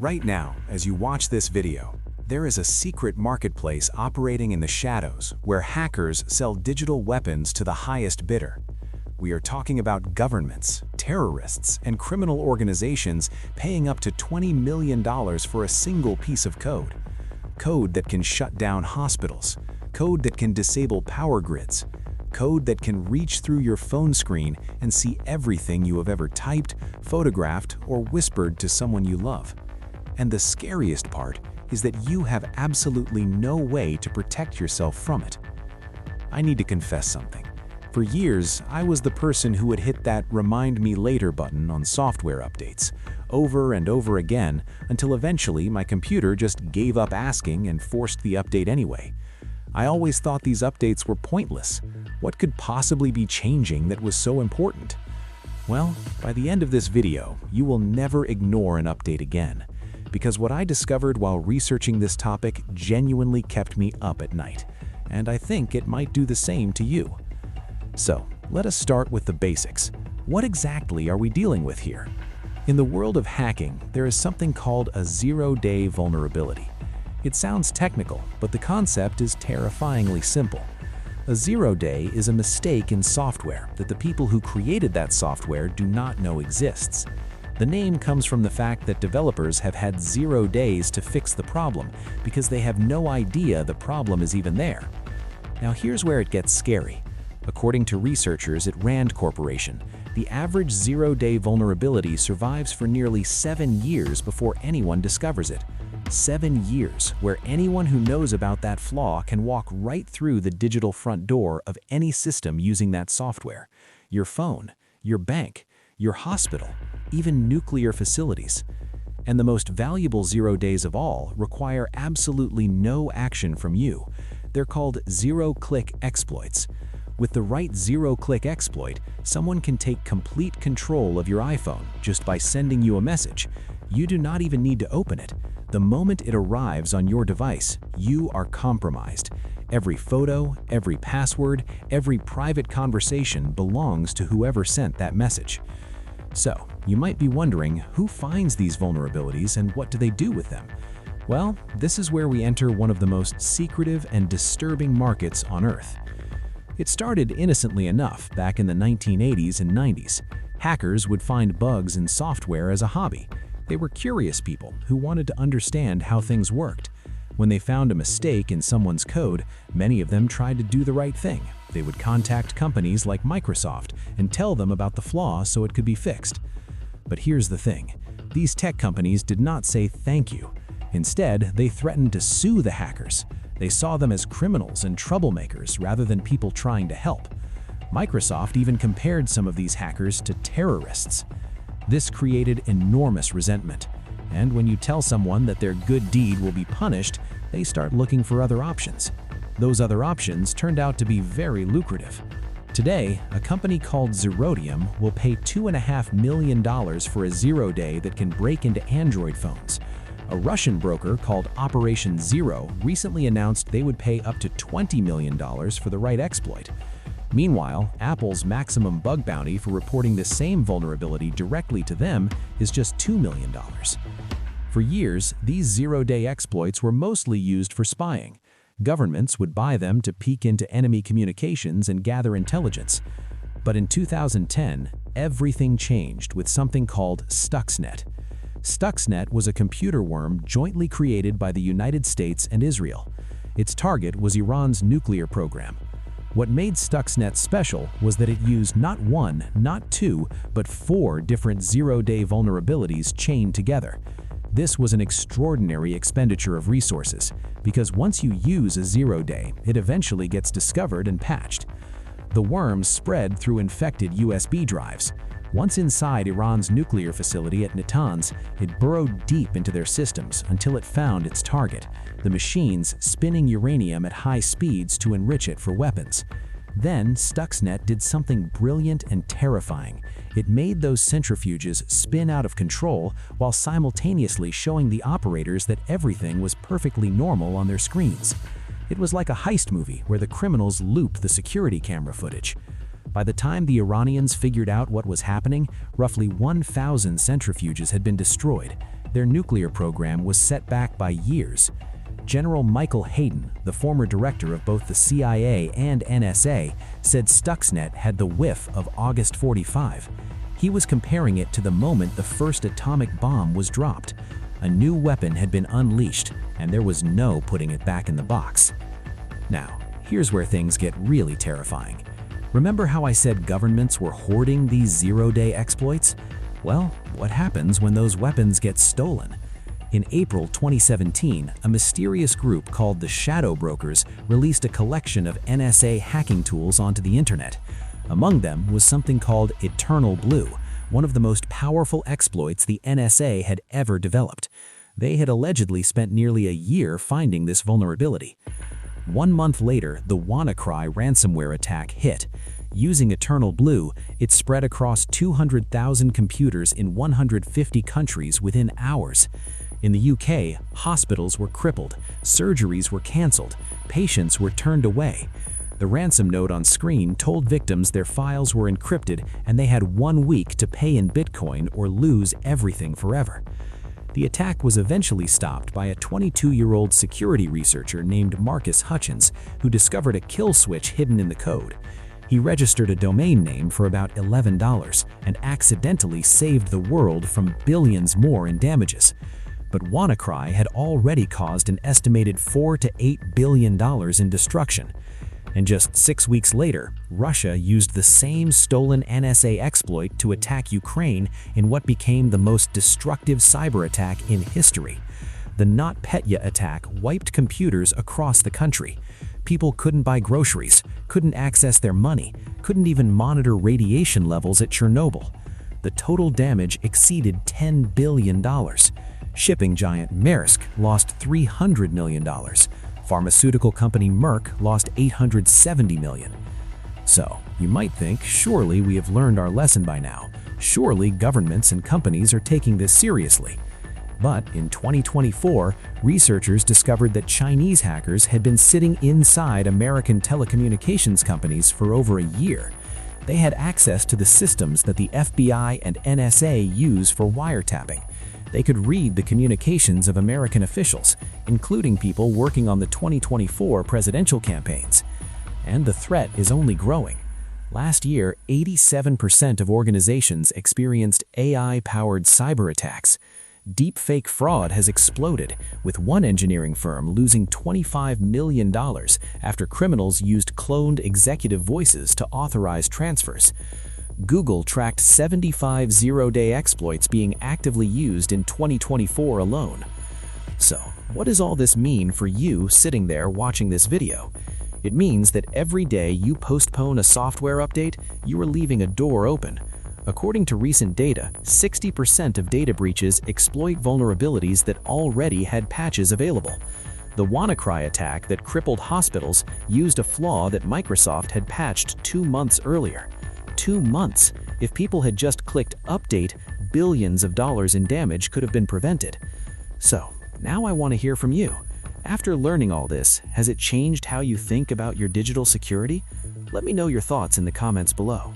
Right now, as you watch this video, there is a secret marketplace operating in the shadows where hackers sell digital weapons to the highest bidder. We are talking about governments, terrorists, and criminal organizations paying up to $20 million for a single piece of code. Code that can shut down hospitals, code that can disable power grids, code that can reach through your phone screen and see everything you have ever typed, photographed, or whispered to someone you love. And the scariest part is that you have absolutely no way to protect yourself from it. I need to confess something. For years, I was the person who would hit that "Remind Me Later" button on software updates, over and over again, until eventually my computer just gave up asking and forced the update anyway. I always thought these updates were pointless. What could possibly be changing that was so important? Well, by the end of this video, you will never ignore an update again, because what I discovered while researching this topic genuinely kept me up at night, and I think it might do the same to you. So, let us start with the basics. What exactly are we dealing with here? In the world of hacking, there is something called a zero-day vulnerability. It sounds technical, but the concept is terrifyingly simple. A zero-day is a mistake in software that the people who created that software do not know exists. The name comes from the fact that developers have had 0 days to fix the problem because they have no idea the problem is even there. Now here's where it gets scary. According to researchers at Rand Corporation, the average zero-day vulnerability survives for nearly 7 years before anyone discovers it. 7 years where anyone who knows about that flaw can walk right through the digital front door of any system using that software. Your phone, your bank, your hospital, even nuclear facilities. And the most valuable 0 days of all require absolutely no action from you. They're called zero-click exploits. With the right zero-click exploit, someone can take complete control of your iPhone just by sending you a message. You do not even need to open it. The moment it arrives on your device, you are compromised. Every photo, every password, every private conversation belongs to whoever sent that message. So, you might be wondering, who finds these vulnerabilities and what do they do with them? Well, this is where we enter one of the most secretive and disturbing markets on Earth. It started innocently enough back in the 1980s and 90s. Hackers would find bugs in software as a hobby. They were curious people who wanted to understand how things worked. When they found a mistake in someone's code, many of them tried to do the right thing. They would contact companies like Microsoft and tell them about the flaw so it could be fixed. But here's the thing. These tech companies did not say thank you. Instead, they threatened to sue the hackers. They saw them as criminals and troublemakers rather than people trying to help. Microsoft even compared some of these hackers to terrorists. This created enormous resentment. And when you tell someone that their good deed will be punished, they start looking for other options. Those other options turned out to be very lucrative. Today, a company called Zerodium will pay $2.5 million for a 0-day that can break into Android phones. A Russian broker called Operation Zero recently announced they would pay up to $20 million for the right exploit. Meanwhile, Apple's maximum bug bounty for reporting the same vulnerability directly to them is just $2 million. For years, these 0-day exploits were mostly used for spying. Governments would buy them to peek into enemy communications and gather intelligence. But in 2010, everything changed with something called Stuxnet. Stuxnet was a computer worm jointly created by the United States and Israel. Its target was Iran's nuclear program. What made Stuxnet special was that it used not one, not two, but 4 different 0-day vulnerabilities chained together. This was an extraordinary expenditure of resources, because once you use a 0-day, it eventually gets discovered and patched. The worms spread through infected USB drives. Once inside Iran's nuclear facility at Natanz, it burrowed deep into their systems until it found its target, the machines spinning uranium at high speeds to enrich it for weapons. Then Stuxnet did something brilliant and terrifying. It made those centrifuges spin out of control while simultaneously showing the operators that everything was perfectly normal on their screens. It was like a heist movie where the criminals looped the security camera footage. By the time the Iranians figured out what was happening, roughly 1,000 centrifuges had been destroyed. their nuclear program was set back by years. General Michael Hayden, the former director of both the CIA and NSA, said Stuxnet had the whiff of August 45. He was comparing it to the moment the first atomic bomb was dropped. A new weapon had been unleashed, and there was no putting it back in the box. Now, here's where things get really terrifying. Remember how I said governments were hoarding these zero-day exploits? Well, what happens when those weapons get stolen? In April 2017, a mysterious group called the Shadow Brokers released a collection of NSA hacking tools onto the internet. Among them was something called Eternal Blue, one of the most powerful exploits the NSA had ever developed. They had allegedly spent nearly a year finding this vulnerability. 1 month later, the WannaCry ransomware attack hit. Using Eternal Blue, it spread across 200,000 computers in 150 countries within hours. In the UK, hospitals were crippled, surgeries were cancelled, patients were turned away. The ransom note on screen told victims their files were encrypted and they had 1 week to pay in Bitcoin or lose everything forever. The attack was eventually stopped by a 22-year-old security researcher named Marcus Hutchins, who discovered a kill switch hidden in the code. He registered a domain name for about $11 and accidentally saved the world from billions more in damages. But WannaCry had already caused an estimated $4 to $8 billion in destruction. And just 6 weeks later, Russia used the same stolen NSA exploit to attack Ukraine in what became the most destructive cyber attack in history. The NotPetya attack wiped computers across the country. People couldn't buy groceries, couldn't access their money, couldn't even monitor radiation levels at Chernobyl. The total damage exceeded $10 billion. Shipping giant Maersk lost $300 million. Pharmaceutical company Merck lost $870 million. So, you might think, surely we have learned our lesson by now. Surely governments and companies are taking this seriously. But in 2024, researchers discovered that Chinese hackers had been sitting inside American telecommunications companies for over a year. They had access to the systems that the FBI and NSA use for wiretapping. They could read the communications of American officials, including people working on the 2024 presidential campaigns. And the threat is only growing. Last year, 87% of organizations experienced AI-powered cyber attacks. Deepfake fraud has exploded, with one engineering firm losing $25 million after criminals used cloned executive voices to authorize transfers. Google tracked 75 zero-day exploits being actively used in 2024 alone. So, what does all this mean for you sitting there watching this video? It means that every day you postpone a software update, you are leaving a door open. According to recent data, 60% of data breaches exploit vulnerabilities that already had patches available. The WannaCry attack that crippled hospitals used a flaw that Microsoft had patched 2 months earlier. 2 months. If people had just clicked update, billions of dollars in damage could have been prevented. So, now I want to hear from you. After learning all this, has it changed how you think about your digital security? Let me know your thoughts in the comments below.